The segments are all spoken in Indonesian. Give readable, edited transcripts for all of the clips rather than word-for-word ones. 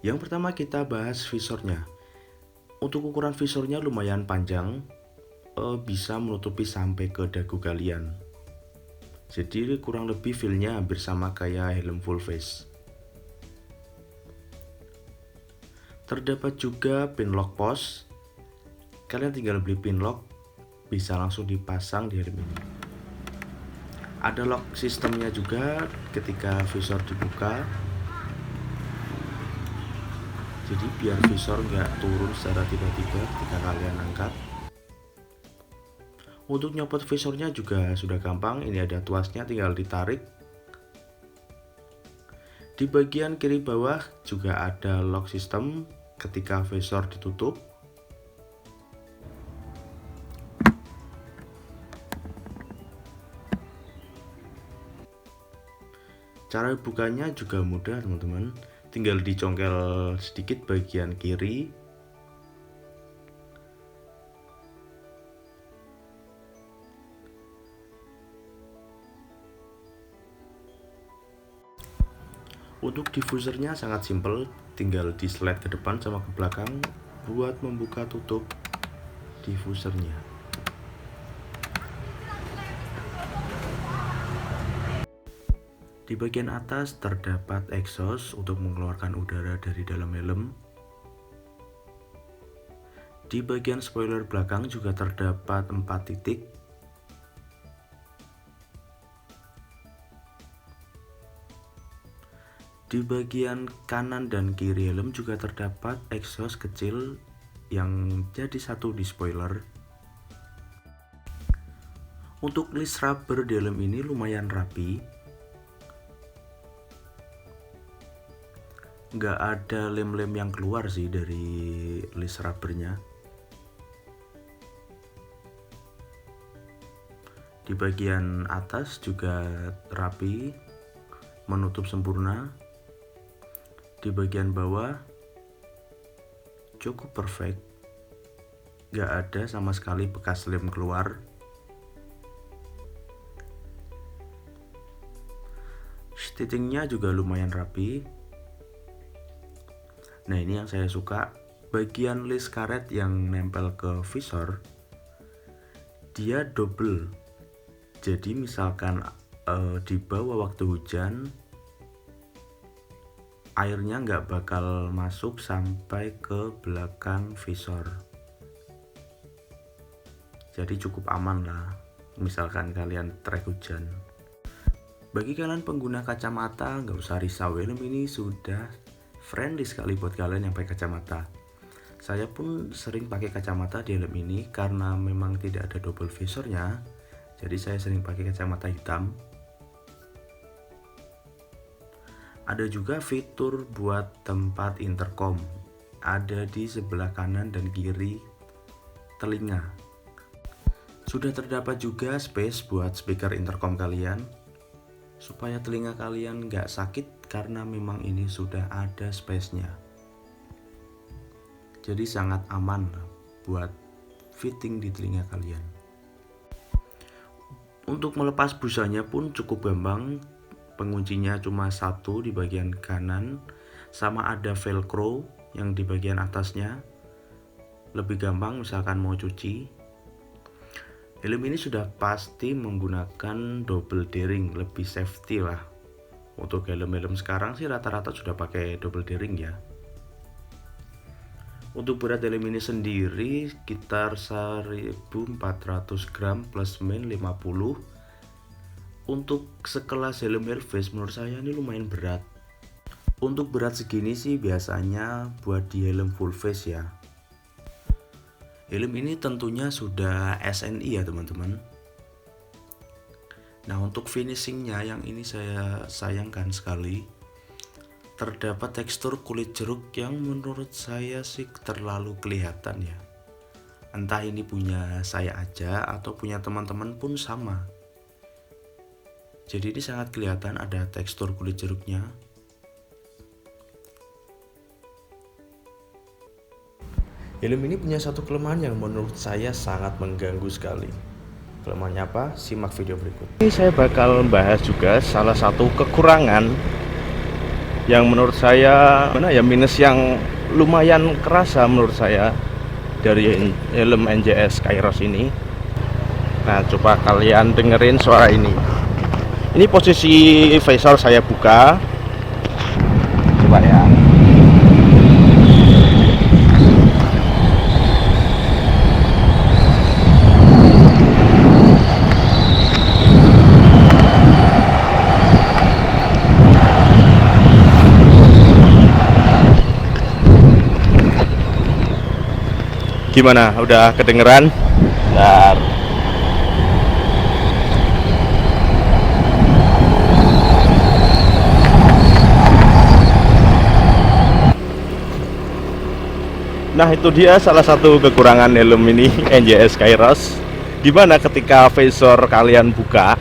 Yang pertama kita bahas visornya. Untuk ukuran visornya lumayan panjang, bisa menutupi sampai ke dagu kalian. Jadi kurang lebih feel-nya hampir sama kayak helm full face. Terdapat juga pin lock post. Kalian tinggal beli pin lock, bisa langsung dipasang di helm ini. Ada lock sistemnya juga ketika visor dibuka. Jadi biar visor nggak turun secara tiba-tiba ketika kalian angkat. Untuk nyopot visornya juga sudah gampang, ini ada tuasnya, tinggal ditarik. Di bagian kiri bawah juga ada lock system ketika visor ditutup. Cara bukanya juga mudah teman-teman, tinggal dicongkel sedikit bagian kiri. Untuk diffusernya sangat simpel, tinggal di slide ke depan sama ke belakang buat membuka tutup diffusernya. Di bagian atas terdapat exhaust untuk mengeluarkan udara dari dalam helm. Di bagian spoiler belakang juga terdapat 4 titik. Di bagian kanan dan kiri helm juga terdapat exhaust kecil yang jadi satu di spoiler. Untuk list rubber di helm ini lumayan rapi, nggak ada lem-lem yang keluar sih dari list rubbernya. Di bagian atas juga rapi, menutup sempurna. Di bagian bawah cukup perfect, gak ada sama sekali bekas lem keluar. Stitchingnya juga lumayan rapi. Nah ini yang saya suka, bagian list karet yang nempel ke visor dia double. Jadi misalkan dibawa waktu hujan, airnya nggak bakal masuk sampai ke belakang visor. Jadi cukup aman lah misalkan kalian trek hujan. Bagi kalian pengguna kacamata nggak usah risau, helm ini sudah friendly sekali buat kalian yang pakai kacamata. Saya pun sering pakai kacamata di helm ini karena memang tidak ada double visornya. Jadi saya sering pakai kacamata hitam. Ada juga fitur buat tempat intercom, ada di sebelah kanan dan kiri telinga. Sudah terdapat juga space buat speaker intercom kalian, supaya telinga kalian nggak sakit karena memang ini sudah ada space-nya. Jadi sangat aman buat fitting di telinga kalian. Untuk melepas busanya pun cukup gampang. Penguncinya cuma satu di bagian kanan, sama ada velcro yang di bagian atasnya. Lebih gampang misalkan mau cuci. Helm ini sudah pasti menggunakan double D-ring, lebih safety lah. Untuk helm-helm sekarang sih rata-rata sudah pakai double D-ring ya. Untuk berat helm ini sendiri sekitar 1400 gram plus min 50. Untuk sekelas helm Airfast menurut saya ini lumayan berat. Untuk berat segini sih biasanya buat di helm full face ya. Helm ini tentunya sudah SNI ya teman-teman. Nah untuk finishingnya yang ini saya sayangkan sekali. Terdapat tekstur kulit jeruk yang menurut saya sih terlalu kelihatan ya. Entah ini punya saya aja atau punya teman-teman pun sama. Jadi ini sangat kelihatan ada tekstur kulit jeruknya. Helm ini punya satu kelemahan yang menurut saya sangat mengganggu sekali. Kelemahannya apa? Simak video berikut. Ini saya bakal membahas juga salah satu kekurangan yang menurut saya mana ya, minus yang lumayan kerasa menurut saya dari helm NJS Kairos ini. Nah, coba kalian dengerin suara ini. Ini posisi visor saya buka. Coba ya. Gimana? Udah kedengeran? Bentar. Nah, itu dia salah satu kekurangan helm ini NJS Kairos. Dimana ketika visor kalian buka,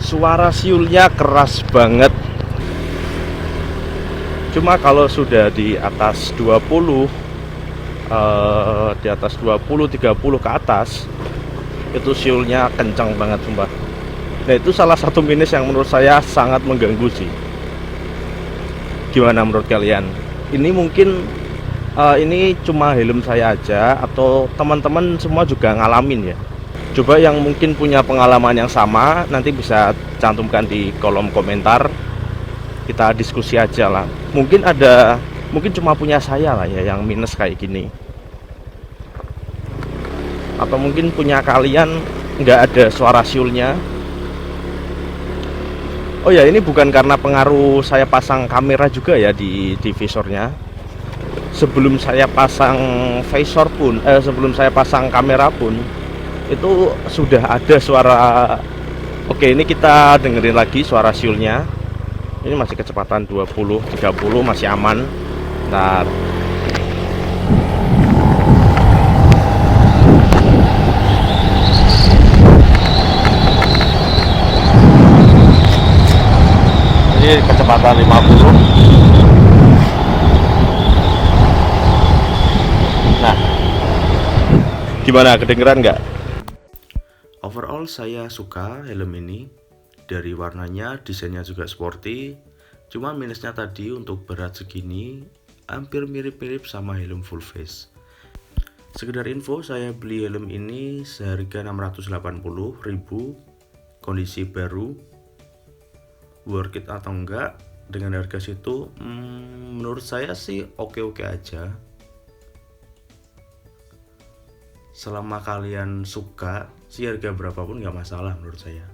suara siulnya keras banget. Cuma kalau sudah di atas 20, di atas 20, 30 ke atas, itu siulnya kencang banget sumpah. Nah, itu salah satu minus yang menurut saya sangat mengganggu sih. Gimana menurut kalian? Ini mungkin ini cuma helm saya aja atau teman-teman semua juga ngalamin ya? Coba yang mungkin punya pengalaman yang sama nanti bisa cantumkan di kolom komentar. Kita diskusi aja lah. Mungkin cuma punya saya lah ya yang minus kayak gini. Atau mungkin punya kalian nggak ada suara siulnya. Oh ya, ini bukan karena pengaruh saya pasang kamera juga ya di visornya. Sebelum saya pasang visor pun, sebelum saya pasang kamera pun, itu sudah ada suara. Oke, ini kita dengerin lagi suara siulnya. Ini masih kecepatan 20, 30, masih aman. Nah, ini kecepatan 50. Nah, gimana, kedengeran nggak? Overall saya suka helm ini. Dari warnanya, desainnya juga sporty. Cuma minusnya tadi untuk berat segini hampir mirip-mirip sama helm full face. Sekedar info, saya beli helm ini seharga 680.000, kondisi baru. Worth it atau enggak dengan harga situ? Menurut saya sih oke-oke aja. Selama kalian suka, sih harga berapapun nggak masalah menurut saya.